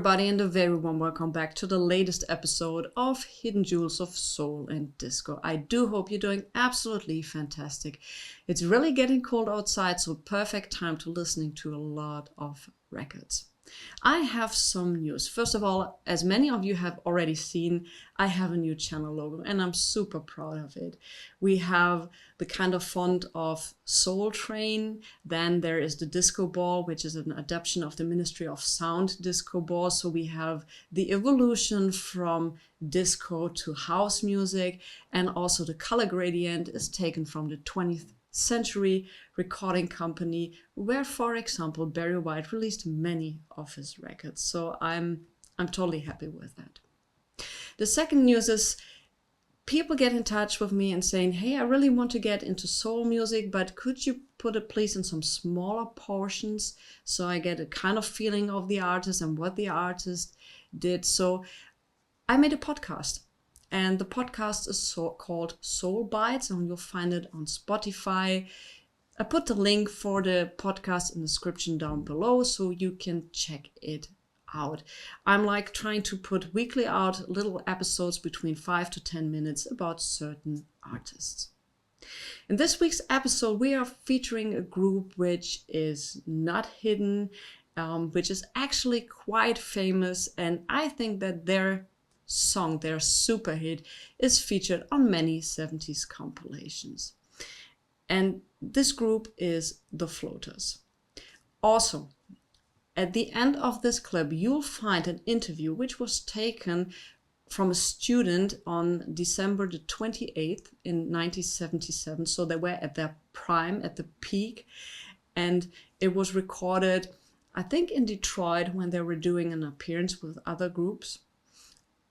everybody, and a very warm welcome back to the latest episode of Hidden Jewels of Soul and Disco. I do hope you're doing absolutely fantastic. It's really getting cold outside, so perfect time to listening to a lot of records. I have some news. First of all, as many of you have already seen, I have a new channel logo and I'm super proud of it. We have the kind of font of Soul Train. Then there is the disco ball, which is an adaptation of the Ministry of Sound disco ball. So we have the evolution from disco to house music, and also the color gradient is taken from the 20th century recording company where, for example, Barry White released many of his records. So I'm totally happy with that. The second news is people get in touch with me and saying, hey, I really want to get into soul music, but could you put it please in some smaller portions so I get a kind of feeling of the artist and what the artist did. So I made a podcast. And the podcast is called Soul Bites, and you'll find it on Spotify. I put the link for the podcast in the description down below so you can check it out. I'm like trying to put weekly out little episodes between 5 to 10 minutes about certain artists. In this week's episode, we are featuring a group which is not hidden, which is actually quite famous, and I think that their super hit, is featured on many 70s compilations. And this group is The Floaters. Also, at the end of this clip, you'll find an interview which was taken from a student on December the 28th in 1977. So they were at their prime, at the peak. And it was recorded, I think, in Detroit when they were doing an appearance with other groups.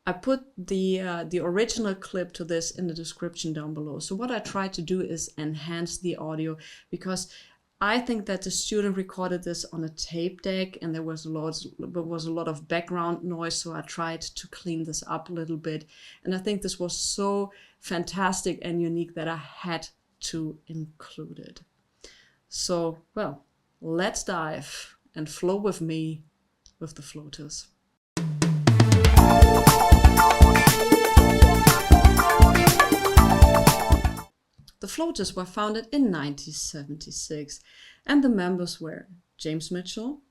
I put the original clip to this in the description down below. So what I tried to do is enhance the audio, because I think that the student recorded this on a tape deck and there was a lot of background noise. So I tried to clean this up a little bit. And I think this was so fantastic and unique that I had to include it. So, well, let's dive and flow with me with The Floaters. The Floaters were founded in 1976, and the members were James Mitchell,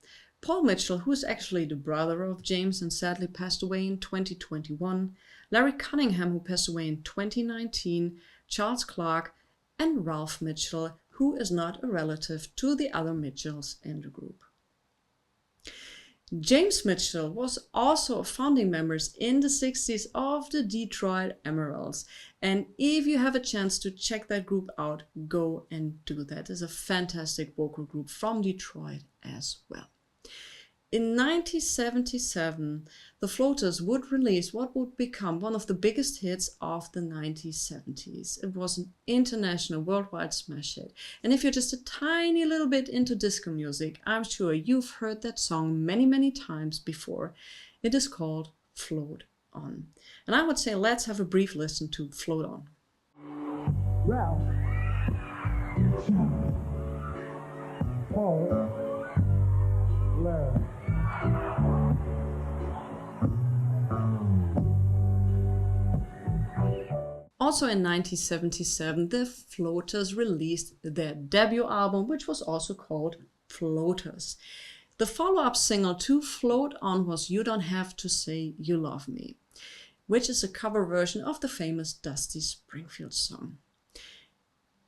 Paul Mitchell, who is actually the brother of James and sadly passed away in 2021, Larry Cunningham, who passed away in 2019, Charles Clark, and Ralph Mitchell, who is not a relative to the other Mitchells in the group. James Mitchell was also a founding member in the 60s of the Detroit Emeralds. And if you have a chance to check that group out, go and do that. It's a fantastic vocal group from Detroit as well. In 1977, the Floaters would release what would become one of the biggest hits of the 1970s. It was an international, worldwide smash hit. And if you're just a tiny little bit into disco music, I'm sure you've heard that song many, many times before. It is called Float On. And I would say let's have a brief listen to Float On. Ralph, Paul, Larry. Also in 1977, the Floaters released their debut album, which was also called Floaters. The follow-up single to Float On was You Don't Have to Say You Love Me, which is a cover version of the famous Dusty Springfield song.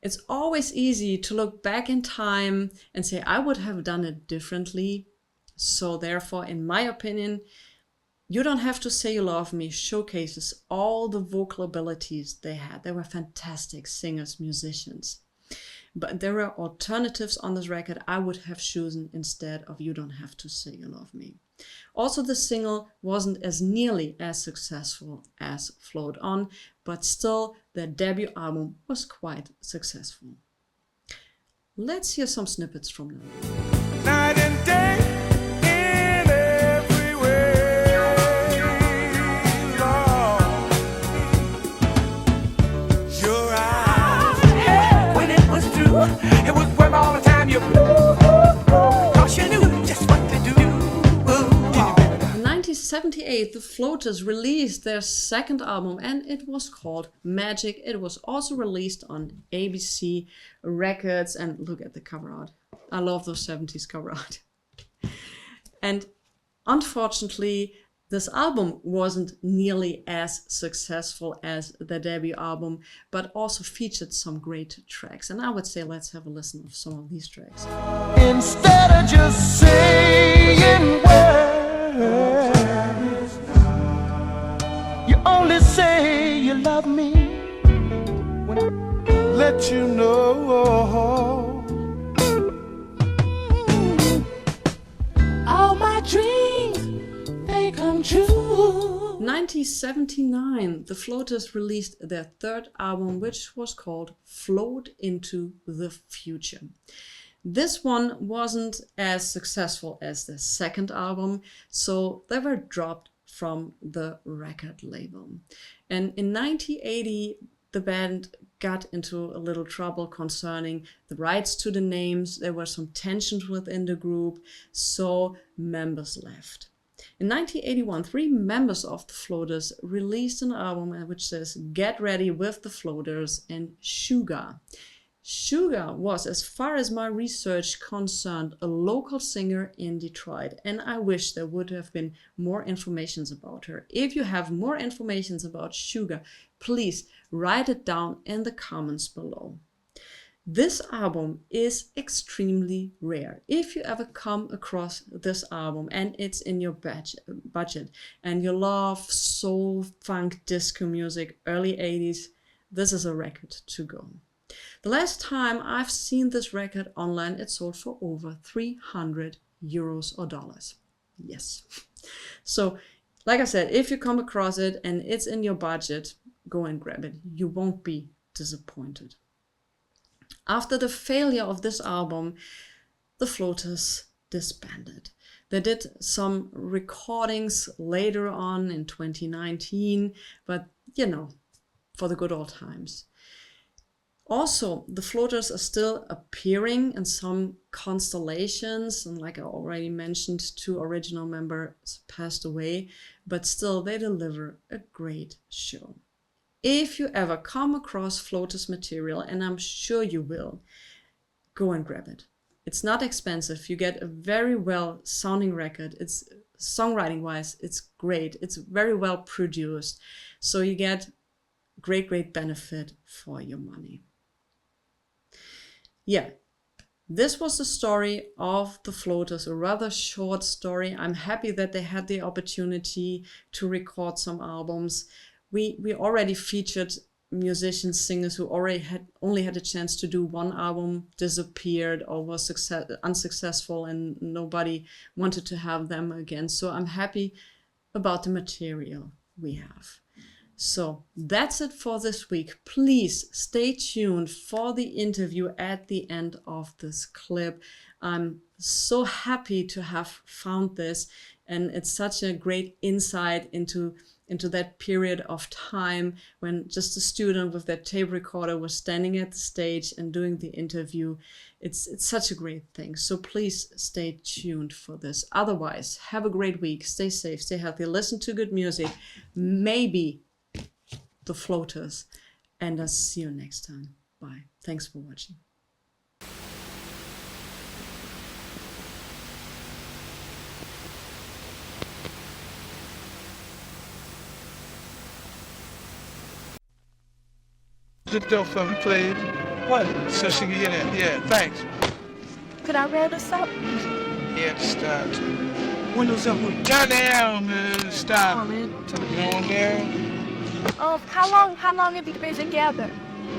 It's always easy to look back in time and say, I would have done it differently. So therefore, in my opinion, You Don't Have to Say You Love Me showcases all the vocal abilities they had. They were fantastic singers, musicians. But there were alternatives on this record I would have chosen instead of You Don't Have to Say You Love Me. Also, the single wasn't as nearly as successful as Float On, but still their debut album was quite successful. Let's hear some snippets from them. Night and day. It was worth all the time you cause you knew just what to do. 1978, the Floaters released their second album, and it was called Magic. It was also released on ABC Records, and look at the cover art. I love those 70s cover art. And unfortunately, this album wasn't nearly as successful as the debut album, but also featured some great tracks. And I would say let's have a listen of some of these tracks. Instead of just saying words, you only say you love me. Let you know. All my dreams, they come true. 1979, the Floaters released their third album, which was called Float into the Future. This one wasn't as successful as the second album, so they were dropped from the record label. And in 1980, the band got into a little trouble concerning the rights to the names. There were some tensions within the group, so members left. In 1981, 3 members of the Floaters released an album which says Get Ready with the Floaters and Sugar. Sugar was, as far as my research concerned, a local singer in Detroit, and I wish there would have been more information about her. If you have more information about Sugar, please write it down in the comments below. This album is extremely rare. If you ever come across this album and it's in your budget and you love soul, funk, disco music, early 80s, this is a record to go. The last time I've seen this record online, it sold for over 300 euros or dollars. Yes. So, like I said, if you come across it and it's in your budget, go and grab it. You won't be disappointed. After the failure of this album, the Floaters disbanded. They did some recordings later on in 2019, but for the good old times. Also, the Floaters are still appearing in some constellations, and like I already mentioned, 2 original members passed away, but still they deliver a great show. If you ever come across Floaters material, and I'm sure you will, go and grab it. It's not expensive. You get a very well sounding record. It's songwriting wise, it's great. It's very well produced. So you get great benefit for your money. Yeah, this was the story of the Floaters, a rather short story. I'm happy that they had the opportunity to record some albums. We already featured musicians, singers who only had a chance to do one album, disappeared or was unsuccessful, and nobody wanted to have them again. So I'm happy about the material we have. So that's it for this week. Please stay tuned for the interview at the end of this clip. I'm so happy to have found this, and it's such a great insight into that period of time when just a student with their tape recorder was standing at the stage and doing the interview. It's such a great thing. So please stay tuned for this. Otherwise, have a great week. Stay safe, stay healthy, listen to good music, maybe the Floaters, and I'll see you next time. Bye. Thanks for watching. The door for me, please. What? So she can hear that. Yeah, thanks. Could I roll this up? Yeah, the start. Windows up. Turn down, stop. Oh, man. On there. How long have you been together?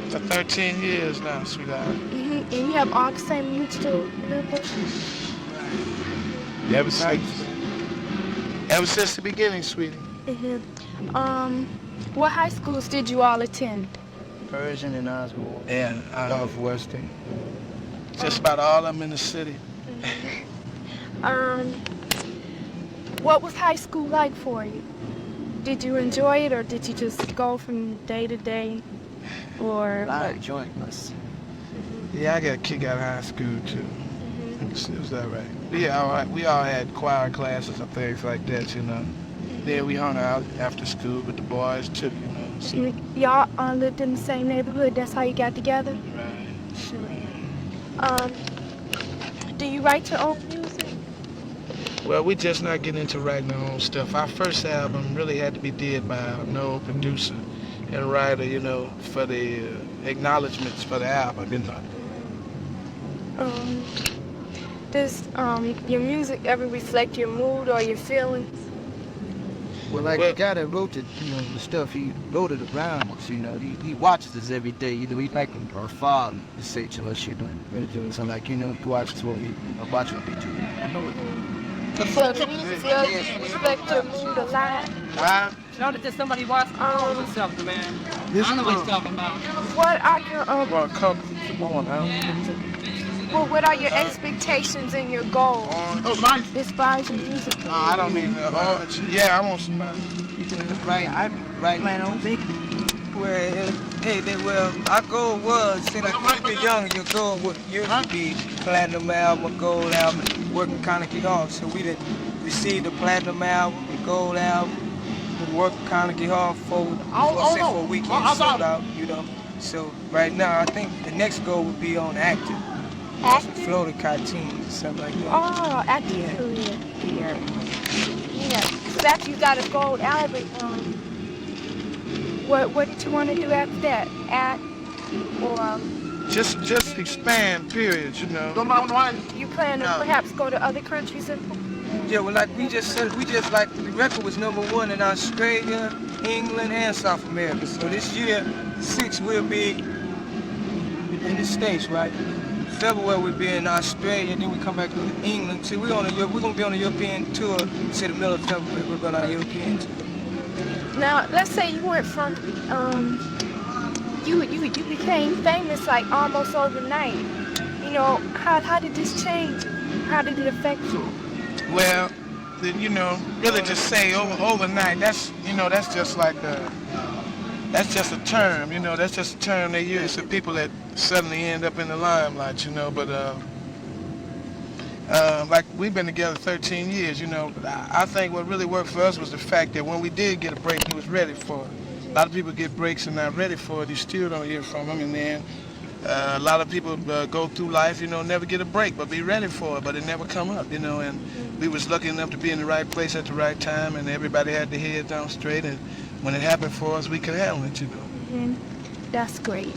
For 13 years now, sweetheart. And you have all the same mutual members? Ever since the beginning, sweetie. What high schools did you all attend? Persian and Oswald. And Northwestern. Just about all of them in the city. What was high school like for you? Did you enjoy it, or did you just go from day to day? Or I enjoyed us. Yeah, I got a kick out of high school too. It was all right. Yeah, all right. We all had choir classes and things like that, you know. Then we hung out after school with the boys too, you know. So, Y'all lived in the same neighborhood. That's how you got together. right. Do you write your own music? Well, we just not getting into writing our own stuff. Our first album really had to be did by an old producer and writer, you know, for the acknowledgments for the album, you know. Does your music ever reflect your mood or your feelings? Well, like the guy that wrote it, you know, the stuff, he wrote it around us, you know. He watches us every day, you know. He's like our father to say to us, you know. So like, you know, he watches what we watch what we do. I know it. So do you feel you reflect your mood a lot? Right? No, that just somebody watched all the stuff, man. This I know what is he's talking about. What are your Well, come on now. what are your expectations and your goals Oh, mine. as far as music? I don't need yeah, I want somebody. right. I plan on big. Well, our goal was, see, like when you were young, your goal would usually be platinum album, gold album, working kind of get off. So we didn't receive the platinum album, the gold album, we worked kind of get off for a weekend sold out, you know. So right now, I think the next goal would be on acting. Florida cartoons or something like that. Oh, acting career. Yeah. So after you got a gold album, what did you want to do after that? Act or Just expand, period, you know. you plan to perhaps go to other countries and Yeah, well, like we just like the record was #1 in Australia, England, and South America. So this year, 6 will be in the States, right? February we'll be in Australia, then we come back to England. See, we're gonna be on a European tour. To the middle of February, we're going on a European tour. Now, let's say you went from, you became famous like almost overnight. You know, how did this change? How did it affect you? Well, you know, really just say overnight, that's just like that's just a term, you know, that's just a term they use for people that suddenly end up in the limelight, you know, but like we've been together 13 years, you know, but I think what really worked for us was the fact that when we did get a break, he was ready for it. A lot of people get breaks and not ready for it, you still don't hear from them, and then a lot of people go through life, you know, never get a break, but be ready for it, but it never come up, you know, and we was lucky enough to be in the right place at the right time, and everybody had their heads down straight, and when it happened for us, we could handle it, you know. That's great.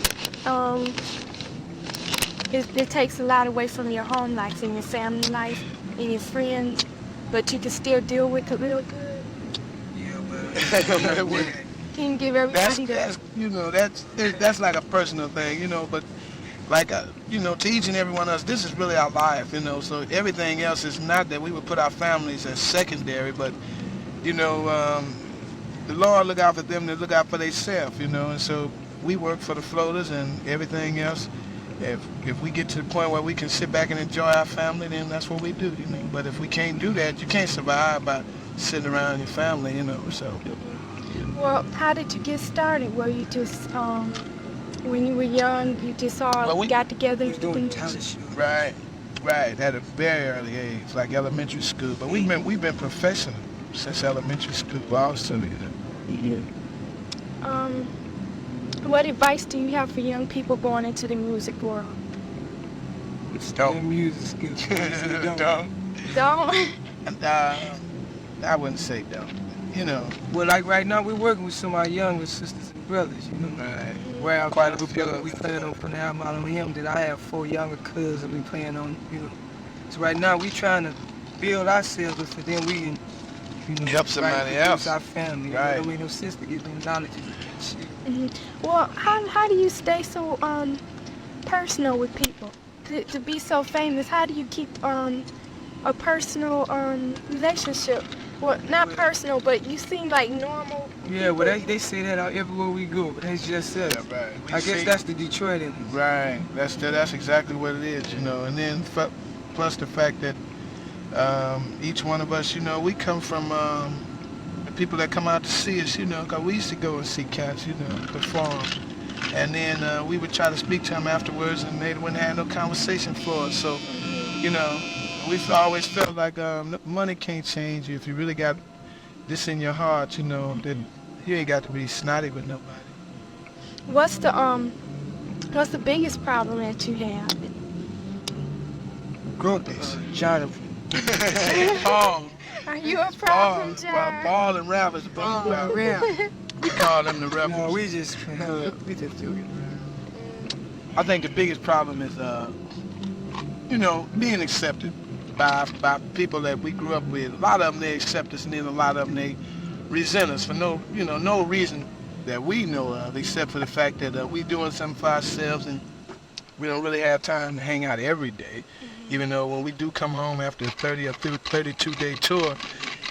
It takes a lot away from your home life and your family life and your friends, but you can still deal with it real good. Yeah, but You can give everybody that's like a personal thing, you know, but like, you know, to each and every one of us, this is really our life, you know, so everything else is not that we would put our families as secondary, but, you know, the Lord look out for them, they look out for themselves, you know, and so we work for the floaters and everything else. If we get to the point where we can sit back and enjoy our family, then that's what we do, you know, but if we can't do that, you can't survive by sitting around your family, you know, so. Well, how did you get started? Were you just, when you were young, you just all got together? we was doing talent shows. Right, at a very early age, like elementary school, but we've been professional since elementary school, also, you know. What advice do you have for young people going into the music world? Don't. The music skills. Don't. Don't? I wouldn't say don't. You know. Well, like right now, we're working with some of our younger sisters and brothers, you know. Right. Where I'm Quite a we playing on from the album on him that I have 4 younger cousins we playing on, you know. So right now, we trying to build ourselves up so then we can, you know, Help somebody else. our family. Right. You know, we no sister get them knowledge and shit. Well, how do you stay so personal with people? To be so famous, how do you keep a personal relationship? Well, not personal, but you seem like normal. Yeah, well, they say that out everywhere we go, but that's just us. Yeah, right. I guess that's the Detroit in us. Right. That's exactly what it is, you know. And then plus the fact that each one of us, you know, we come from the people that come out to see us, you know, because we used to go and see cats, you know, perform. And then we would try to speak to them afterwards, and they wouldn't have no conversation for us. So, you know, we've always felt like money can't change you if you really got this in your heart, you know, that you ain't got to be snotty with nobody. What's the biggest problem that you have? Groupies, Jonathan. Paul. Are you a problem, John? Paul and Ralph is both Yeah. We call them the rebels. No, we just do it. I think the biggest problem is, you know, being accepted by people that we grew up with. A lot of them, they accept us, and then a lot of them, they resent us for no reason that we know of, except for the fact that we doing something for ourselves, and we don't really have time to hang out every day. Even though when we do come home after a 30 or 32-day tour,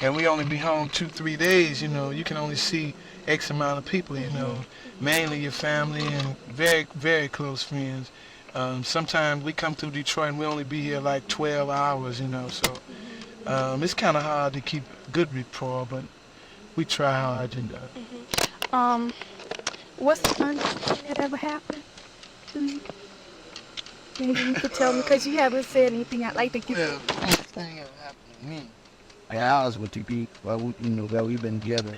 and we only be home 2-3 days, you know, you can only see X amount of people, you know, mainly your family and very, very close friends. Sometimes we come through Detroit and we only be here like 12 hours, you know, so it's kind of hard to keep good rapport, but we try hard, you know. What's the funniest thing that ever happened to you? Maybe you could tell me, because you haven't said anything. I'd like to get Well, the funniest thing ever happened to me. I was with the people, well, we've been together.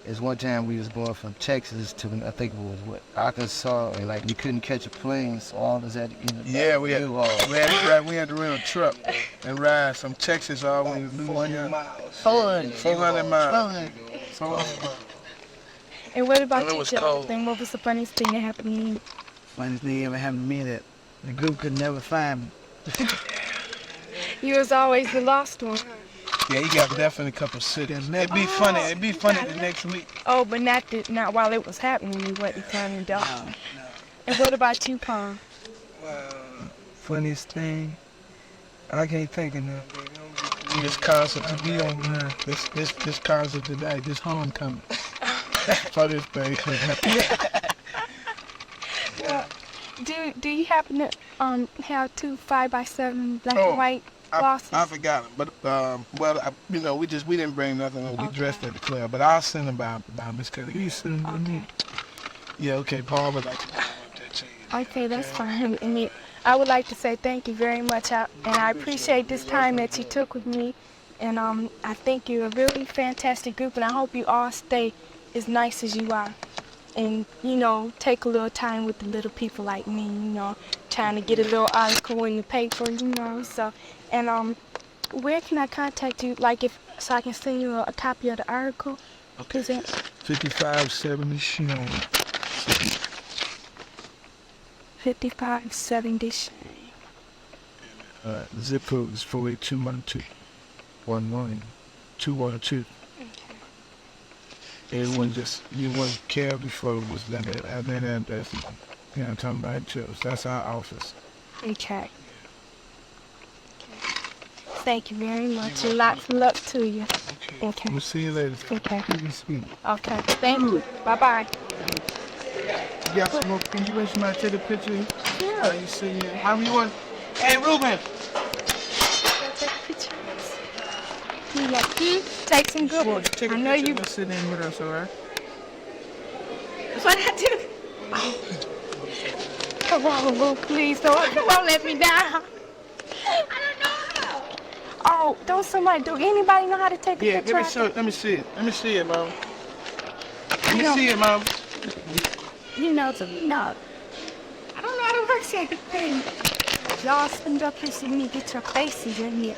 It's one time we was going from Texas to, I think it was Arkansas, and like we couldn't catch a plane, so all of us had to, Yeah, we had to rent a truck and ride from Texas all the way to Louisiana. 400 miles. And what about And it you, was cold. Jonathan? What was the funniest thing that happened to you? Funniest thing ever happened to me that the group could never find me. You was always the lost one. Yeah, you got definitely a couple cities. It'd be funny. It'd be funny the next week. Oh, but not while it was happening. You wasn't turning down. And what about you, Pong? Funniest thing, I can't think of nothing. This concert to be on this concert today, this homecoming. For this thing. Do you happen to have 2 5x7 black and white glosses? I forgot them, but we didn't bring nothing. We dressed at the club, but I'll send them by Miss Kelly. You send them to me. Yeah, okay. Paul would like to talk about that to you. Okay, that's fine. I mean, I would like to say thank you very much, and I appreciate this time that you took with me, and I think you're a really fantastic group, and I hope you all stay as nice as you are. And, take a little time with the little people like me, trying to get a little article in the paper, so. And, where can I contact you, so I can send you a copy of the article? Okay. 5570 Shane. 5570 Shane. Zip code is 48212. 11212. Everyone you wouldn't care before it was that address. I'm talking about Joe's. That's our office. Okay. Thank you very much, and lots of luck to you. Okay. We'll see you later. Okay. Be sweet. Okay. Thank you. Bye-bye. You got some more? Can you wish somebody take a picture? Yeah. You see it? How you want? Hey, Ruben. Take some good ones. Take a I know picture. you. Let's sit in with us, all right? That's what I do. Come on, Lou, please. Don't let me down. I don't know how. Oh, don't somebody do. Anybody know how to take a Yeah, picture? let me see it. Let me see it, Mom. Let me see it, Mom. No. I don't know how to work second thing. Y'all stand up here so you need to get your faces in here.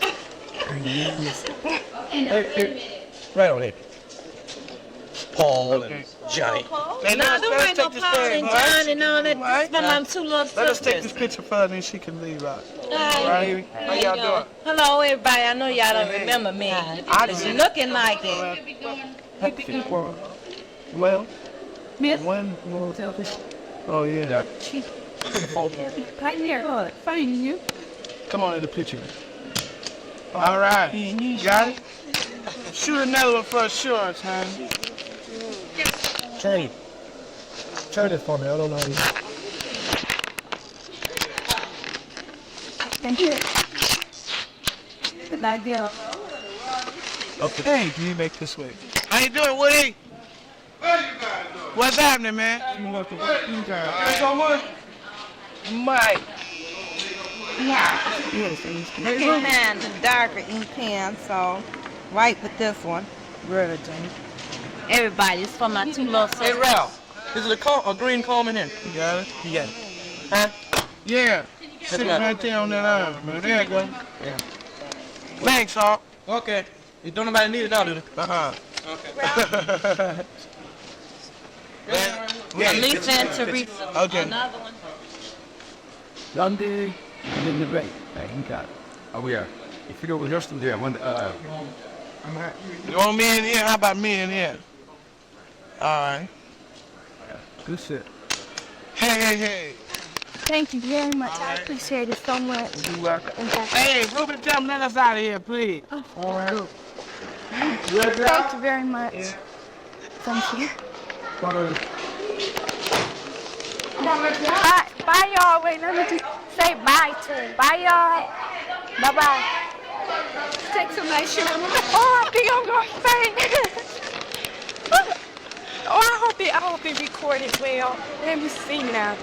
Hey, right on it. Paul and Johnny. Hey, No, don't bring no Paul and John and all that. Right? This is my two little sisters. Let us take this picture for her, then she can leave out. Hi. How y'all doing? Hello, everybody. I know y'all don't remember me. I was looking like it. Well, Miss. when? Oh, yeah. Right here. Find you. Come on in the picture. All right. Got it? Shoot another one for assurance, honey. Turn it for me. I don't know how you. Thank you. Good idea. Okay. Hey, can you make this way? How you doing, Woody? What's happening, man? Mike. This man is darker ink pen, so write with this one. Really, Tony. Everybody, it's for my 2 little Hey, sisters. Ralph. Is it a green comb in here? You got it? You got it. Huh? Yeah. Sit right. right there on that arm, man. There you go. Yeah. Thanks, Hawk. Okay. You don't nobody need it now, do they? Uh-huh. Okay. Lisa and Teresa. Okay. Another one. Sunday, I'm in the rain. I ain't got it. Oh, yeah. You figure over here still there. You want me in here? How about me in here? All right. Good shit. Hey. Thank you very much. I appreciate it so much. You welcome. And thank you. Hey, Ruben, tell them let us out of here, please. All right. Thank you very much. Yeah. Thank you. Bye, y'all. Wait, let me just say bye to him. Bye, y'all. Bye-bye. Take some nice shoes. Oh, I think I'm going to faint. Oh, I hope it recorded well. Let me see now.